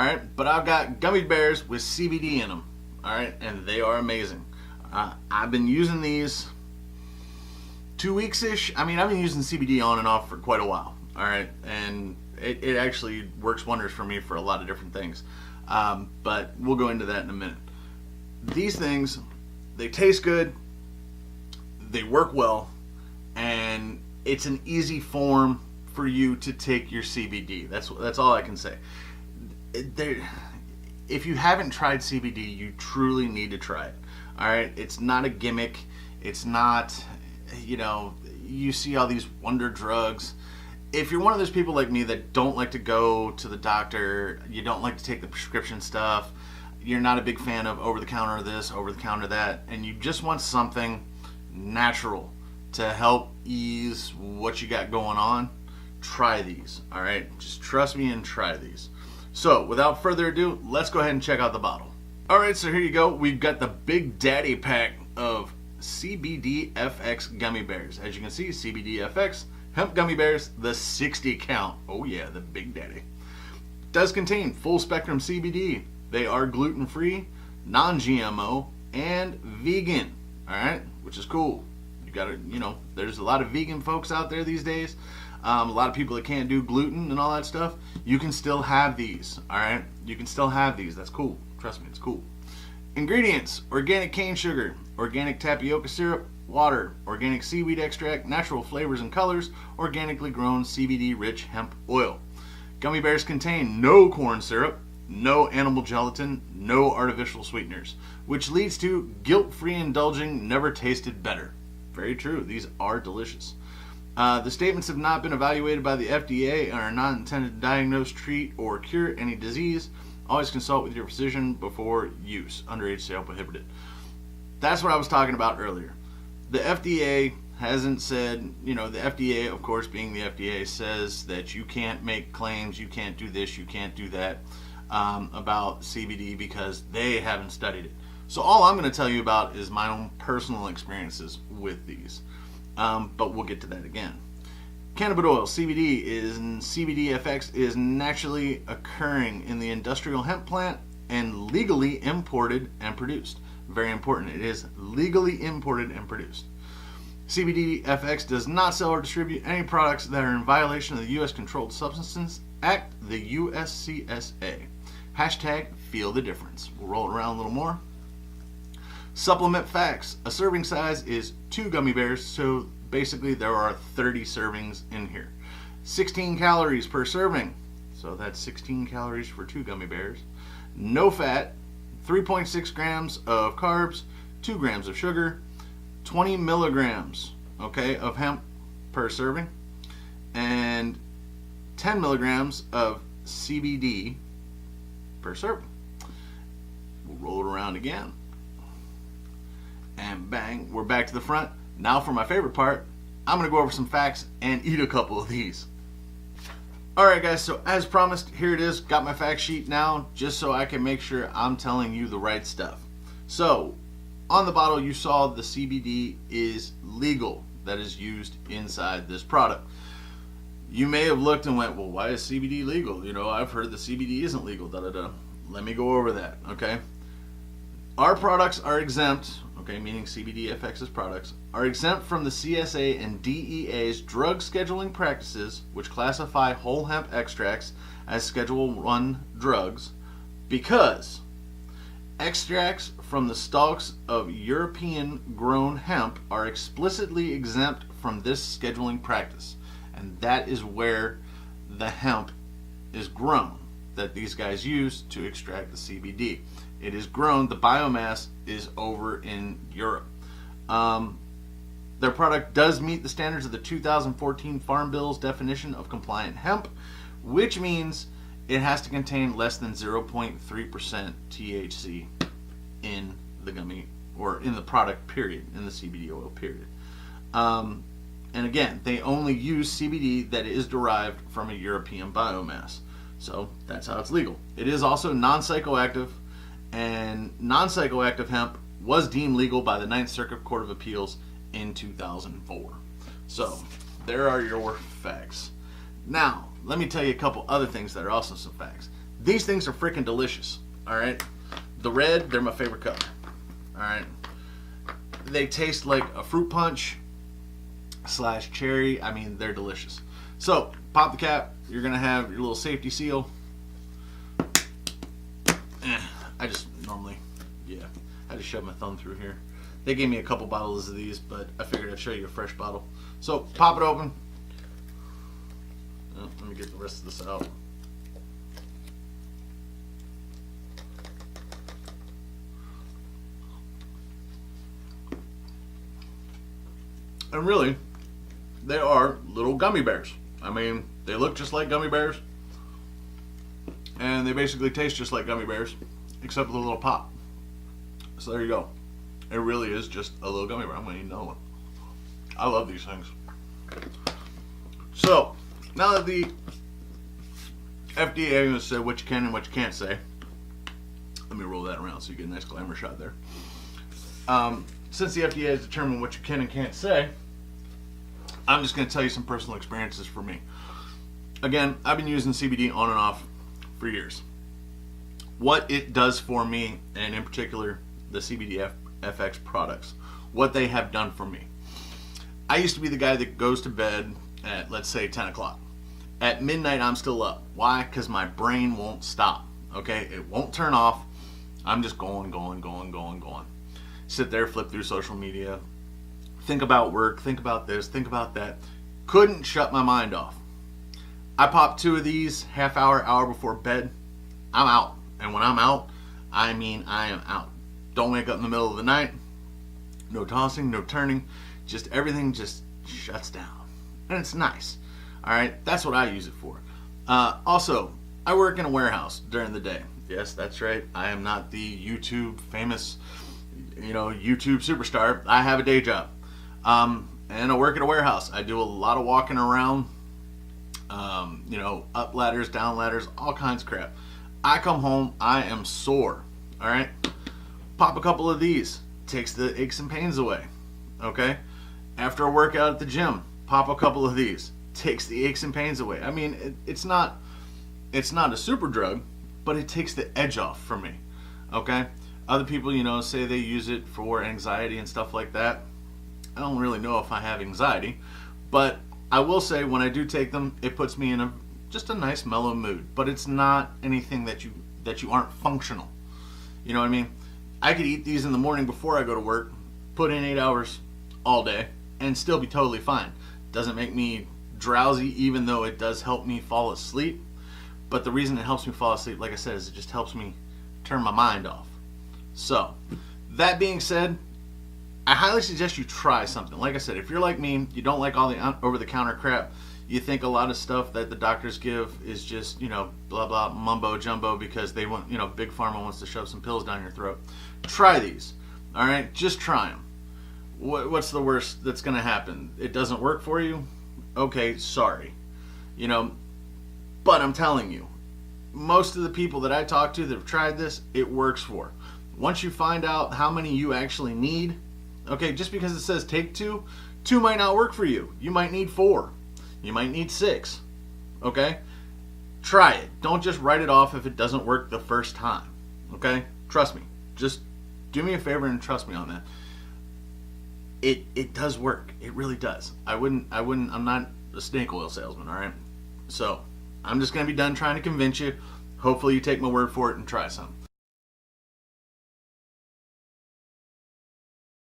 All right, but I've got gummy bears with CBD in them. All right, and they are amazing. I've been using these 2 weeks-ish. I mean, I've been using CBD on and off for quite a while. All right, and it actually works wonders for me for a lot of different things. But we'll go into that in a minute. These things, they taste good, they work well, and it's an easy form for you to take your CBD. That's all I can say. If you haven't tried CBD, you truly need to try it. All right, it's not a gimmick. It's not, you see all these wonder drugs. If you're one of those people like me that don't like to go to the doctor, you don't like to take the prescription stuff, you're not a big fan of over-the-counter this, over-the-counter that, and you just want something natural to help ease what you got going on, try these, all right? Just trust me and try these. So, without further ado, let's go ahead and check out the bottle. All right, so here you go. We've got the Big Daddy pack of CBD FX gummy bears. As you can see, CBD FX hemp gummy bears, the 60 count. Oh yeah, the Big Daddy. Does contain full spectrum CBD. They are gluten-free, non-GMO, and vegan. All right, which is cool. You gotta, there's a lot of vegan folks out there these days. A lot of people that can't do gluten and all that stuff. You can still have these. All right, you can still have these. That's cool. Trust me, it's cool. Ingredients: organic cane sugar, organic tapioca syrup, water, organic seaweed extract, natural flavors and colors, organically grown CBD-rich hemp oil. Gummy bears contain no corn syrup, no animal gelatin, no artificial sweeteners, which leads to guilt-free indulging, never tasted better. Very true, these are delicious. The statements have not been evaluated by the FDA and are not intended to diagnose, treat, or cure any disease. Always consult with your physician before use. Underage sale prohibited. That's what I was talking about earlier. The FDA hasn't said, the FDA, of course, being the FDA, says that you can't make claims, you can't do this, you can't do that about CBD because they haven't studied it. So all I'm going to tell you about is my own personal experiences with these. But we'll get to that again. Cannabidiol, CBD FX is naturally occurring in the industrial hemp plant and legally imported and produced. Very important. It is legally imported and produced. CBD FX does not sell or distribute any products that are in violation of the U.S. Controlled Substances Act, the USCSA. Hashtag feel the difference. We'll roll it around a little more. Supplement facts. A serving size is 2 gummy bears, so basically there are 30 servings in here. 16 calories per serving, so that's 16 calories for 2 gummy bears. No fat, 3.6 grams of carbs, 2 grams of sugar, 20 milligrams, of hemp per serving, and 10 milligrams of CBD per serving. We'll roll it around again. And bang, we're back to the front. Now for my favorite part, I'm going to go over some facts and eat a couple of these. Alright guys, so as promised, here it is. Got my fact sheet now, just so I can make sure I'm telling you the right stuff. So, on the bottle you saw the CBD is legal that is used inside this product. You may have looked and went, well, why is CBD legal? I've heard the CBD isn't legal, Let me go over that, okay? Our products are exempt, meaning CBD FX's products, are exempt from the CSA and DEA's drug scheduling practices, which classify whole hemp extracts as Schedule 1 drugs, because extracts from the stalks of European-grown hemp are explicitly exempt from this scheduling practice. And that is where the hemp is grown that these guys use to extract the CBD. It is grown, the biomass is over in Europe. Their product does meet the standards of the 2014 Farm Bill's definition of compliant hemp, which means it has to contain less than 0.3% THC in the gummy, or in the product period, in the CBD oil period. And again, they only use CBD that is derived from a European biomass. So that's how it's legal. It is also non-psychoactive, and non-psychoactive hemp was deemed legal by the Ninth Circuit Court of Appeals in 2004. So there are your facts. Now, let me tell you a couple other things that are also some facts. These things are freaking delicious. All right, the red, they're my favorite color. All right, they taste like a fruit punch / cherry. I mean, they're delicious. So pop the cap. You're gonna have your little safety seal. I just normally, I just shove my thumb through here. They gave me a couple bottles of these, but I figured I'd show you a fresh bottle. So pop it open. Oh, let me get the rest of this out. And really, they are little gummy bears. I mean, they look just like gummy bears, and they basically taste just like gummy bears, except with a little pop. So there you go. It really is just a little gummy bear. I'm gonna eat another one. I love these things. So now that the FDA has said what you can and what you can't say, let me roll that around so you get a nice glamour shot there. Since the FDA has determined what you can and can't say, I'm just going to tell you some personal experiences for me. Again, I've been using CBD on and off for years. What it does for me, and in particular the CBD FX products, what they have done for me. I used to be the guy that goes to bed at, let's say, 10 o'clock. At midnight, I'm still up. Why? Because my brain won't stop. Okay? It won't turn off. I'm just going. Sit there, flip through social media, think about work, think about this, think about that. Couldn't shut my mind off. I pop 2 of these half hour before bed. I'm out. And when I'm out, I mean I am out. Don't wake up in the middle of the night. No tossing, no turning. Just everything just shuts down. And it's nice. All right, that's what I use it for. Also, I work in a warehouse during the day. Yes, that's right. I am not the YouTube famous, YouTube superstar. I have a day job. And I work at a warehouse. I do a lot of walking around, up ladders, down ladders, all kinds of crap. I come home, I am sore. All right, pop a couple of these. Takes the aches and pains away. Okay, after a workout at the gym, pop a couple of these. Takes the aches and pains away. I mean, it's not a super drug, but it takes the edge off for me. Okay, other people, say they use it for anxiety and stuff like that. I don't really know if I have anxiety, but I will say when I do take them, it puts me in just a nice mellow mood. But it's not anything that you aren't functional. You know what I mean? I could eat these in the morning before I go to work, put in 8 hours all day, and still be totally fine. Doesn't make me drowsy, even though it does help me fall asleep. But the reason it helps me fall asleep, like I said, is it just helps me turn my mind off. So, that being said, I highly suggest you try something. Like I said, if you're like me, you don't like all the over-the-counter crap, you think a lot of stuff that the doctors give is just, blah, blah, mumbo jumbo because they want, Big Pharma wants to shove some pills down your throat. Try these, all right? Just try them. What's the worst that's going to happen? It doesn't work for you? Okay, sorry. But I'm telling you, most of the people that I talk to that have tried this, it works for. Once you find out how many you actually need, okay, just because it says take 2 might not work for you. You might need 4. You might need 6. Okay? Try it. Don't just write it off if it doesn't work the first time. Okay? Trust me. Just do me a favor and trust me on that. It does work. It really does. I'm not a snake oil salesman, all right? So, I'm just going to be done trying to convince you. Hopefully you take my word for it and try some.